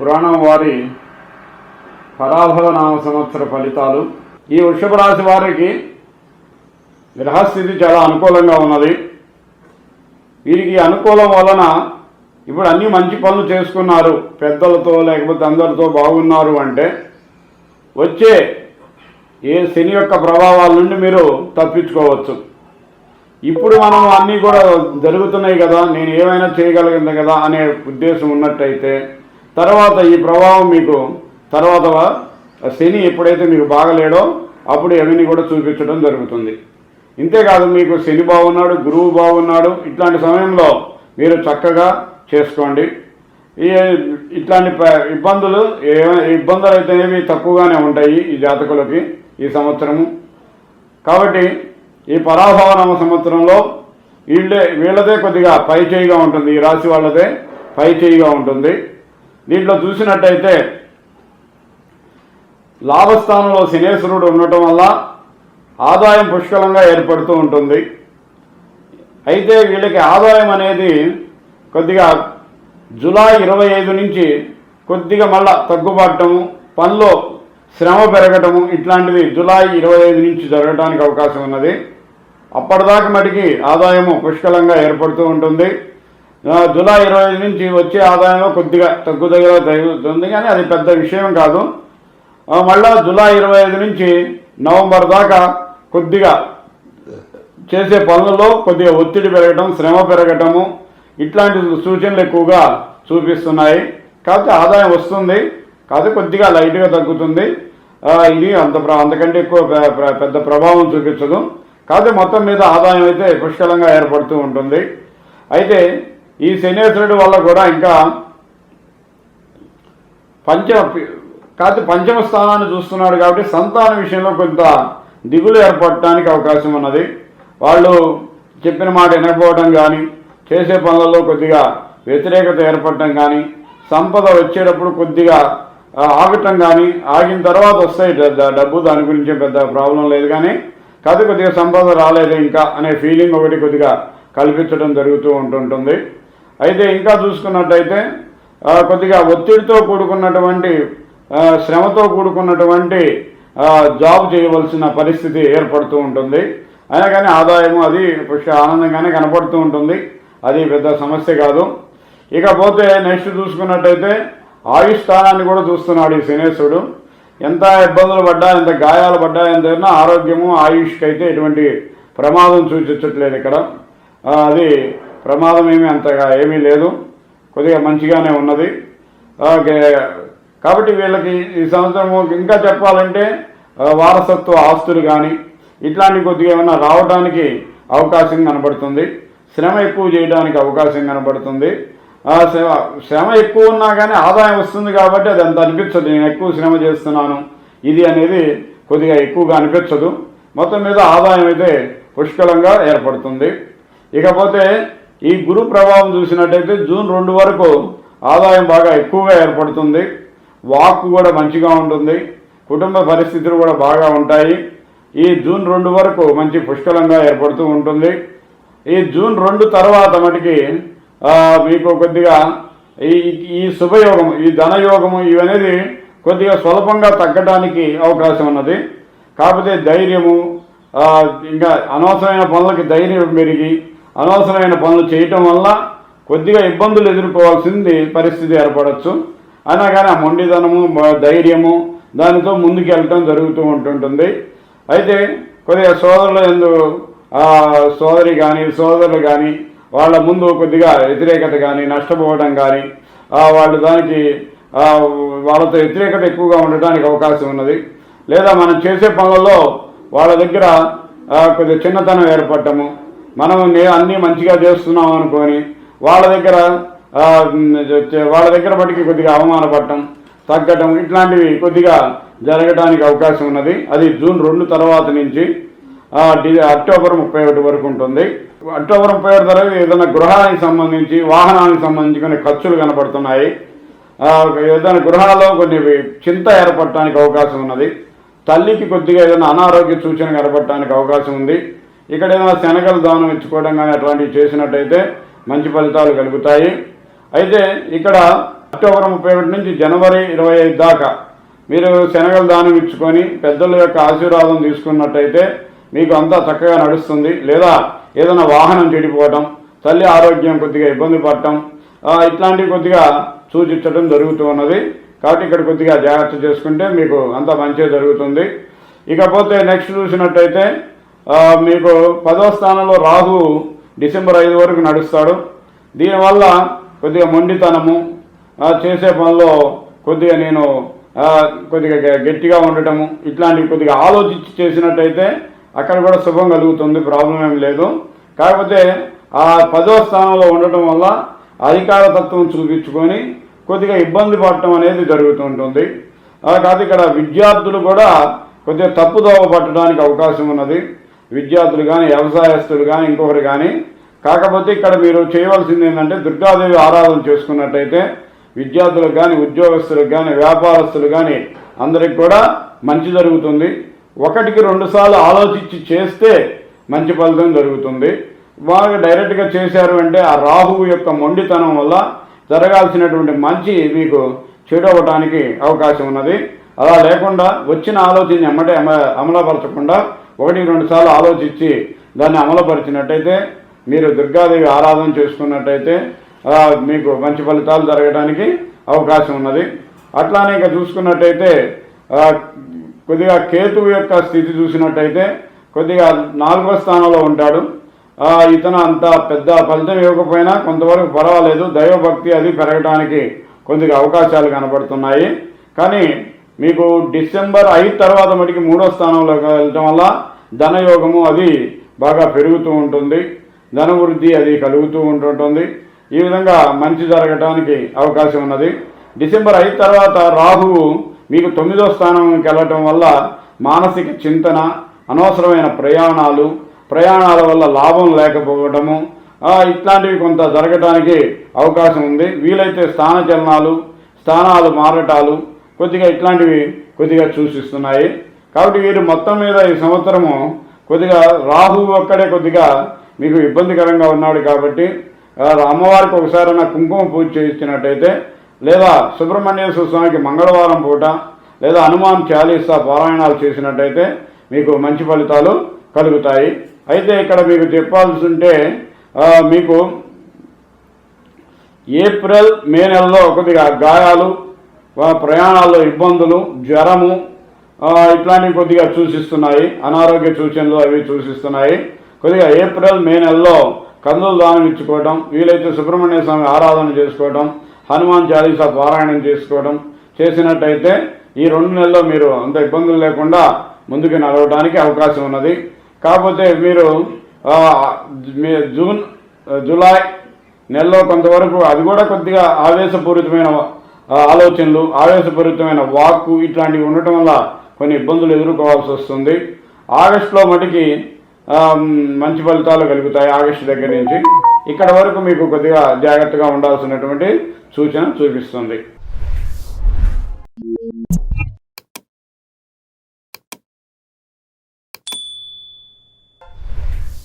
పురాణం వారి పరాభవ నామ సంవత్సర ఫలితాలు. ఈ వృషభ రాశి వారికి గ్రహస్థితి చాలా అనుకూలంగా ఉన్నది. వీరికి అనుకూలం వలన ఇప్పుడు అన్ని మంచి పనులు చేసుకున్నారు, పెద్దలతో లేకపోతే అందరితో బాగున్నారు అంటే వచ్చే ఏ శని యొక్క ప్రభావాల నుండి మీరు తప్పించుకోవచ్చు. ఇప్పుడు మనం అన్నీ కూడా జరుగుతున్నాయి కదా, నేను ఏమైనా చేయగలిగింది కదా అనే ఉద్దేశం ఉన్నట్టయితే తర్వాత ఈ ప్రభావం మీకు తర్వాత శని ఎప్పుడైతే మీకు బాగలేడో అప్పుడు అవన్నీ కూడా చూపించడం జరుగుతుంది. ఇంతేకాదు, మీకు శని బాగున్నాడు, గురువు బాగున్నాడు, ఇట్లాంటి సమయంలో మీరు చక్కగా చేసుకోండి. ఇట్లాంటి ఇబ్బందులు అయితే ఏవి తక్కువగానే ఉంటాయి ఈ జాతకులకి ఈ సంవత్సరము. కాబట్టి ఈ పరాభవనామ సంవత్సరంలో వీళ్ళదే కొద్దిగా పై చేయిగా ఉంటుంది, ఈ రాశి వాళ్ళదే పై చేయిగా ఉంటుంది. దీంట్లో చూసినట్టయితే లాభస్థానంలో శనేశ్వరుడు ఉండటం వల్ల ఆదాయం పుష్కలంగా ఏర్పడుతూ ఉంటుంది. అయితే వీళ్ళకి ఆదాయం అనేది కొద్దిగా జూలై 25 నుంచి కొద్దిగా మళ్ళా తగ్గుపడటము, పనిలో శ్రమ పెరగటము ఇట్లాంటివి జూలై 25 నుంచి జరగడానికి అవకాశం ఉన్నది. అప్పటిదాకా మటుకి ఆదాయము పుష్కలంగా ఏర్పడుతూ ఉంటుంది. జూలై 25 నుంచి వచ్చే ఆదాయంలో కొద్దిగా తగ్గుదల జరుగుతుంది, కానీ అది పెద్ద విషయం కాదు. మళ్ళా జూలై 25 నుంచి నవంబర్ దాకా కొద్దిగా చేసే పనులలో కొద్దిగా ఒత్తిడి పెరగటం, శ్రమ పెరగటము ఇట్లాంటి సూచనలు ఎక్కువగా చూపిస్తున్నాయి. కాకపోతే ఆదాయం వస్తుంది, కాకపోతే కొద్దిగా లైట్గా తగ్గుతుంది. ఇది అంతకంటే ఎక్కువ పెద్ద ప్రభావం చూపించదు. కాకపోతే మొత్తం మీద ఆదాయం అయితే పుష్కలంగా ఏర్పడుతూ ఉంటుంది. అయితే ఈ శనేశ్వరుడు వల్ల కూడా ఇంకా పంచమ స్థానాన్ని చూస్తున్నాడు కాబట్టి సంతాన విషయంలో కొంత దిగులు ఏర్పడటానికి అవకాశం ఉన్నది. వాళ్ళు చెప్పిన మాట వినకపోవడం కానీ, చేసే పనులలో కొద్దిగా వ్యతిరేకత ఏర్పడటం కానీ, సంపద వచ్చేటప్పుడు కొద్దిగా ఆగటం కానీ, ఆగిన తర్వాత వస్తాయి డబ్బు, దాని గురించి పెద్ద ప్రాబ్లం లేదు. కానీ కాదు కొద్దిగా సంపద రాలేదు ఇంకా అనే ఫీలింగ్ ఒకటి కొద్దిగా కల్పించడం జరుగుతూ ఉంటుంటుంది. అయితే ఇంకా చూసుకున్నట్టయితే కొద్దిగా ఒత్తిడితో కూడుకున్నటువంటి శ్రమతో కూడుకున్నటువంటి జాబ్ చేయవలసిన పరిస్థితి ఏర్పడుతూ ఉంటుంది. అయినా కానీ ఆదాయము అది ఆనందంగానే కనపడుతూ ఉంటుంది, అది పెద్ద సమస్య కాదు. ఇకపోతే నెక్స్ట్ చూసుకున్నట్టయితే ఆయుష్ స్థానాన్ని కూడా చూస్తున్నాడు ఈ శనేశ్వరుడు. ఎంత ఇబ్బందులు పడ్డా, ఎంత గాయాలు పడ్డా, ఎంత ఆరోగ్యము ఆయుష్కి అయితే ఎటువంటి ప్రమాదం సూచించట్లేదు ఇక్కడ. అది ప్రమాదం అంతగా ఏమీ లేదు, కొద్దిగా మంచిగానే ఉన్నది. కాబట్టి వీళ్ళకి ఈ సంవత్సరం ఇంకా చెప్పాలంటే వారసత్వ ఆస్తులు కానీ ఇట్లాంటి కొద్దిగా ఏమైనా రావడానికి అవకాశం కనబడుతుంది. శ్రమ ఎక్కువ చేయడానికి అవకాశం కనబడుతుంది. శ్రమ ఎక్కువ ఉన్నా కానీ ఆదాయం వస్తుంది కాబట్టి అది అంత అనిపించదు. నేను ఎక్కువ శ్రమ చేస్తున్నాను ఇది అనేది కొద్దిగా ఎక్కువగా అనిపించదు. మొత్తం మీద ఆదాయం అయితే పుష్కలంగా ఏర్పడుతుంది. ఇకపోతే ఈ గురు ప్రభావం చూసినట్టయితే జూన్ 2 వరకు ఆదాయం బాగా ఎక్కువగా ఏర్పడుతుంది. వాక్కు కూడా మంచిగా ఉంటుంది, కుటుంబ పరిస్థితులు కూడా బాగా ఉంటాయి. ఈ జూన్ 2 వరకు మంచి పుష్కలంగా ఏర్పడుతూ ఉంటుంది. ఈ జూన్ 2 తర్వాత మటుకి మీకు కొద్దిగా ఈ శుభయోగం, ఈ ధనయోగము ఇవనేది కొద్దిగా స్వల్పంగా తగ్గడానికి అవకాశం ఉన్నది. కాకపోతే ధైర్యము, ఇంకా అనవసరమైన పనులకి ధైర్యం పెరిగి అనవసరమైన పనులు చేయటం వల్ల కొద్దిగా ఇబ్బందులు ఎదుర్కోవాల్సింది పరిస్థితి ఏర్పడవచ్చు. అయినా కానీ ఆ మొండితనము, ధైర్యము దానితో ముందుకు వెళ్ళటం జరుగుతూ ఉంటుంటుంది. అయితే కొద్దిగా సోదరి కానీ సోదరులు కానీ వాళ్ళ ముందు కొద్దిగా వ్యతిరేకత కానీ, నష్టపోవడం కానీ, వాళ్ళతో వ్యతిరేకత ఎక్కువగా ఉండటానికి అవకాశం ఉన్నది. లేదా మనం చేసే పనులలో వాళ్ళ దగ్గర కొద్దిగా చిన్నతనం ఏర్పడటము, మనం అన్నీ మంచిగా చేస్తున్నాం అనుకొని వాళ్ళ దగ్గర బట్టికి కొద్దిగా అవమానపడటం, తగ్గటం ఇట్లాంటివి కొద్దిగా జరగడానికి అవకాశం ఉన్నది. అది జూన్ 2 తర్వాత నుంచి అక్టోబర్ 31 వరకు ఉంటుంది. అక్టోబర్ 31 తర్వాత ఏదైనా గృహానికి సంబంధించి, వాహనానికి సంబంధించి కొన్ని ఖర్చులు కనబడుతున్నాయి. ఏదైనా గృహాల్లో కొన్ని చింత ఏర్పడటానికి అవకాశం ఉన్నది. తల్లికి కొద్దిగా ఏదైనా అనారోగ్య సూచన కనబడటానికి అవకాశం ఉంది. ఇక్కడ ఏదైనా శనగలు దానం ఇచ్చుకోవడం కానీ అట్లాంటివి చేసినట్టయితే మంచి ఫలితాలు కలుగుతాయి. అయితే ఇక్కడ అక్టోబర్ 31 నుంచి జనవరి 25 దాకా మీరు శనగలు దానం ఇచ్చుకొని పెద్దల యొక్క ఆశీర్వాదం తీసుకున్నట్టయితే మీకు అంతా చక్కగా నడుస్తుంది. లేదా ఏదైనా వాహనం చెడిపోవటం, తల్లి ఆరోగ్యం కొద్దిగా ఇబ్బంది పడటం, ఇట్లాంటివి కొద్దిగా సూచించడం జరుగుతూ ఉన్నది. కాబట్టి ఇక్కడ కొద్దిగా జాగ్రత్త చేసుకుంటే మీకు అంతా మంచిగా జరుగుతుంది. ఇకపోతే నెక్స్ట్ చూసినట్టయితే మీకు 10వ స్థానంలో రాహు డిసెంబర్ 5 వరకు నడుస్తాడు. దీనివల్ల కొద్దిగా మొండితనము, చేసే పనిలో కొద్దిగా నేను కొద్దిగా గట్టిగా ఉండటము, ఇట్లాంటివి కొద్దిగా ఆలోచించి చేసినట్టయితే అక్కడ కూడా శుభం కలుగుతుంది, ప్రాబ్లం ఏం లేదు. కాకపోతే ఆ 10వ స్థానంలో ఉండటం వల్ల అధికార తత్వం చూపించుకొని కొద్దిగా ఇబ్బంది పడటం అనేది జరుగుతూ ఉంటుంది. కాదు ఇక్కడ విద్యార్థులు కూడా కొద్దిగా తప్పుదోవ పట్టడానికి అవకాశం ఉన్నది. విద్యార్థులు కానీ, వ్యవసాయస్తులు కానీ, ఇంకొకరు కానీ. కాకపోతే ఇక్కడ మీరు చేయవలసింది ఏంటంటే దుర్గాదేవి ఆరాధన చేసుకున్నట్టయితే విద్యార్థులకు కానీ, ఉద్యోగస్తులకు కానీ, వ్యాపారస్తులు కానీ అందరికి కూడా మంచి జరుగుతుంది. 1కి 2 సార్లు ఆలోచించి చేస్తే మంచి ఫలితం జరుగుతుంది. బాగా డైరెక్ట్గా చేశారు అంటే ఆ రాహువు యొక్క మొండితనం వల్ల జరగాల్సినటువంటి మంచి మీకు చెడు అవ్వడానికి అవకాశం ఉన్నది. అలా లేకుండా వచ్చిన ఆలోచన ఎమ్మటే అమలుపరచకుండా 1-2 సార్లు ఆలోచించి దాన్ని అమలుపరిచినట్టయితే, మీరు దుర్గాదేవి ఆరాధన చేసుకున్నట్టయితే మీకు మంచి ఫలితాలు జరగడానికి అవకాశం ఉన్నది. అట్లానే ఇక చూసుకున్నట్టయితే కొద్దిగా కేతువు యొక్క స్థితి చూసినట్టయితే కొద్దిగా 4వ స్థానంలో ఉంటాడు. ఇతను అంత పెద్ద ఫలితం ఇవ్వకపోయినా కొంతవరకు పర్వాలేదు, దైవభక్తి అది పెరగడానికి కొద్దిగా అవకాశాలు కనబడుతున్నాయి. కానీ మీకు డిసెంబర్ 5 తర్వాత మటుకి 3వ స్థానంలోకి వెళ్ళటం వల్ల ధనయోగము అది బాగా పెరుగుతూ ఉంటుంది, ధనవృద్ధి అది కలుగుతూ ఉంటుంటుంది. ఈ విధంగా మంచి జరగడానికి అవకాశం ఉన్నది. డిసెంబర్ 5 తర్వాత రాహువు మీకు 9వ స్థానంకి వెళ్ళటం వల్ల మానసిక చింతన, అనవసరమైన ప్రయాణాల వల్ల లాభం లేకపోవడము, ఇట్లాంటివి కొంత జరగడానికి అవకాశం ఉంది. వీలైతే స్థానాలు మారటాలు కొద్దిగా ఇట్లాంటివి కొద్దిగా సూచిస్తున్నాయి. కాబట్టి వీరు మొత్తం మీద ఈ సంవత్సరము కొద్దిగా రాహువు ఒక్కడే కొద్దిగా మీకు ఇబ్బందికరంగా ఉన్నాడు. కాబట్టి అమ్మవారికి ఒకసారైనా కుంకుమ పూజ చేయించినట్టయితే, లేదా సుబ్రహ్మణ్యేశ్వర స్వామికి మంగళవారం పూట లేదా హనుమాన్ చాలీసా పారాయణాలు చేసినట్టయితే మీకు మంచి ఫలితాలు కలుగుతాయి. అయితే ఇక్కడ మీకు చెప్పాల్సి ఉంటే మీకు ఏప్రిల్ మే నెలలో కొద్దిగా గాయాలు, ప్రయాణాల్లో ఇబ్బందులు, జ్వరము ఇట్లాంటివి కొద్దిగా సూచిస్తున్నాయి. అనారోగ్య సూచనలు అవి సూచిస్తున్నాయి. కొద్దిగా ఏప్రిల్ మే నెలలో కందులు దానం ఇచ్చుకోవడం, వీలైతే సుబ్రహ్మణ్య స్వామి ఆరాధన చేసుకోవడం, హనుమాన్ చాలీసా పారాయణం చేసుకోవడం చేసినట్టయితే ఈ 2 నెలల్లో మీరు అంత ఇబ్బందులు లేకుండా ముందుకు నడవడానికి అవకాశం ఉన్నది. కాకపోతే మీరు జూన్ జూలై నెలలో కొంతవరకు అది కూడా కొద్దిగా ఆవేశపూరితమైన ఆలోచనలు, ఆవేశపూరితమైన వాక్కు ఇట్లాంటివి ఉండటం వల్ల కొన్ని ఇబ్బందులు ఎదుర్కోవాల్సి వస్తుంది. ఆగస్టులో మటుకి మంచి ఫలితాలు కలుగుతాయి. ఆగస్టు దగ్గర నుంచి ఇక్కడ వరకు మీకు కొద్దిగా జాగ్రత్తగా ఉండాల్సినటువంటి సూచన చూపిస్తుంది.